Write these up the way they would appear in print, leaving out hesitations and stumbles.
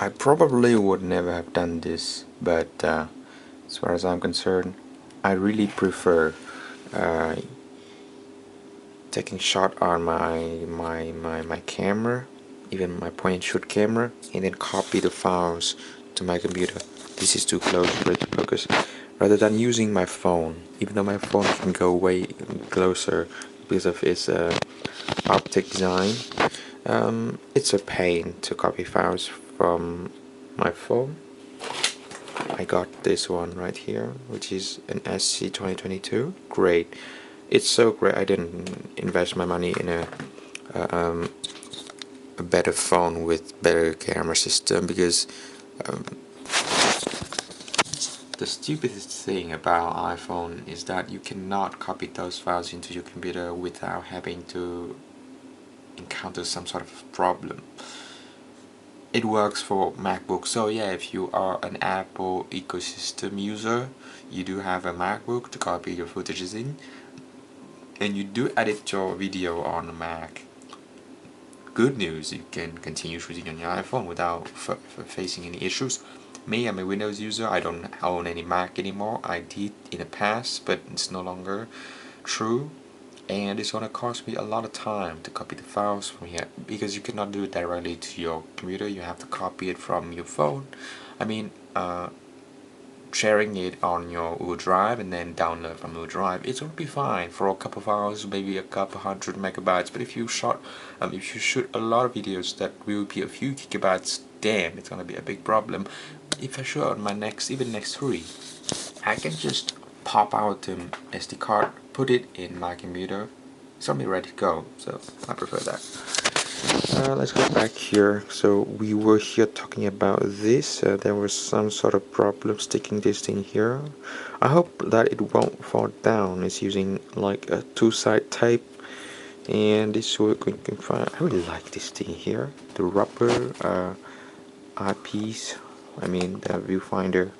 I probably would never have done this, but as far as I'm concerned, I really prefer uh, taking shot on my camera, even my point and shoot camera, and then copy the files to my computer. This is too close for it to focus. Rather than using my phone, even though my phone can go way closer because of its optic design, it's a pain to copy files from my phone. I got this one right here, which is an SC 2022. Great. It's so great. I didn't invest my money in a better phone with better camera system because um, the stupidest thing about iPhone is that you cannot copy those files into your computer without having to encounter some sort of problem. It works for MacBook, so yeah, if you are an Apple ecosystem user, you do have a MacBook to copy your footages in, and you do edit your video on a Mac. Good news, you can continue shooting on your iPhone without facing any issues. Me, I'm a Windows user, I don't own any Mac anymore. I did in the past, but it's no longer true. And it's gonna cost me a lot of time to copy the files from here because you cannot do it directly to your computer. You have to copy it from your phone. I mean, sharing it on your Google Drive and then download from Google Drive, it's gonna be fine for a couple of hours, maybe a couple 100 MB. But if you shoot a lot of videos that will be a few gigabytes, damn, it's gonna be a big problem. If I shoot on my next 3, I can just pop out an SD card, put it in my computer, it's gonna be ready to go. So I prefer that. Let's go back here. So we were here talking about this. There was some sort of problem sticking this thing here. I hope that it won't fall down. It's using like a two-side tape, and this we can find. I really like this thing here. The rubber eyepiece. I mean the viewfinder.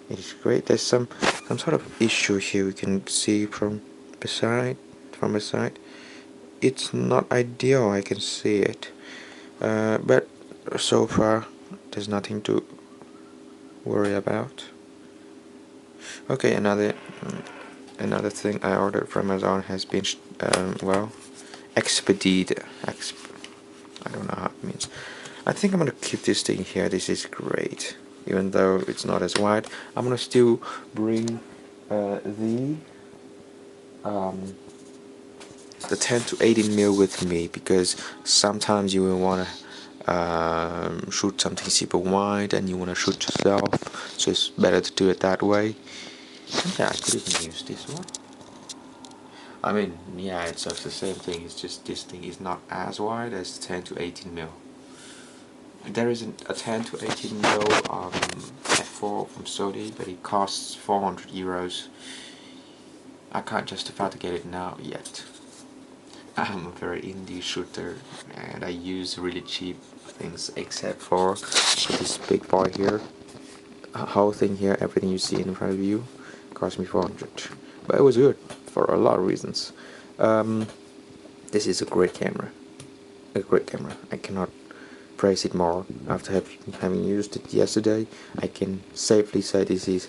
It is great. There's some sort of issue here. We can see from the side. It's not ideal, I can see it, but so far there's nothing to worry about. Okay, another thing I ordered from Amazon has been well, expedited. I don't know how it means. I think I'm gonna keep this thing here. This is great, even though it's not as wide. I'm gonna still bring the 10 to 18mm with me because sometimes you will want to shoot something super wide and you want to shoot yourself, so it's better to do it that way. And yeah, I could even use this one. I mean, yeah, it's just the same thing, it's just this thing is not as wide as 10 to 18mm. There isn't a 10 to 18mm f4 from Sony, but it costs 400 euros. I can't justify to get it now yet. I'm a very indie shooter and I use really cheap things except for this big boy here. The whole thing here, everything you see in front of you, cost me 400, but it was good for a lot of reasons. This is a great camera. I cannot praise it more. After having used it yesterday, I can safely say this is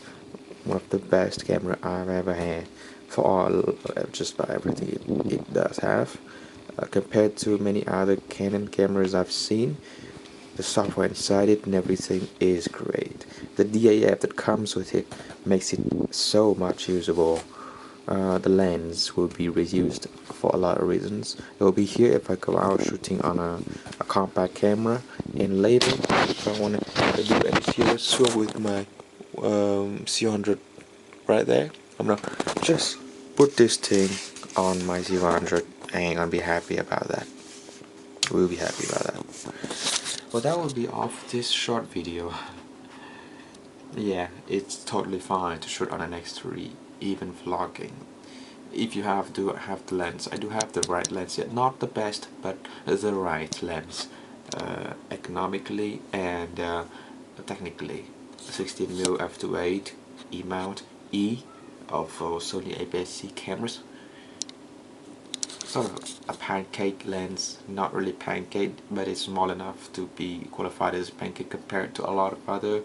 one of the best camera I've ever had for all, just about everything it does have. Compared to many other Canon cameras I've seen, the software inside it and everything is great. The DAF that comes with it makes it so much usable. The lens will be reused for a lot of reasons. It will be here if I go out shooting on a compact camera, and later if I want to do any serious swim with my C100 right there, I'm gonna just put this thing on my C100 and I'll be happy about that. We'll be happy about that. Well, that will be all for this short video. Yeah, it's totally fine to shoot on an X3, even vlogging. If you have the lens, I do have the right lens yet, not the best, but the right lens, economically and technically. 16mm f2.8 E mount E of Sony APS-C cameras. sort of a pancake lens, not really pancake, but it's small enough to be qualified as a pancake compared to a lot of other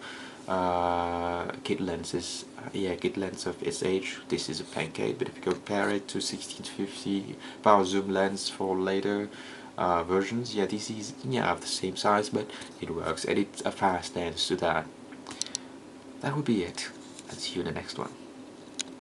kit lenses. Yeah, kit lens of its age, this is a pancake, but if you compare it to 16-50 power zoom lens for later versions, yeah, this is of the same size, but it works and it's a fast lens to that. That would be it, and see you in the next one.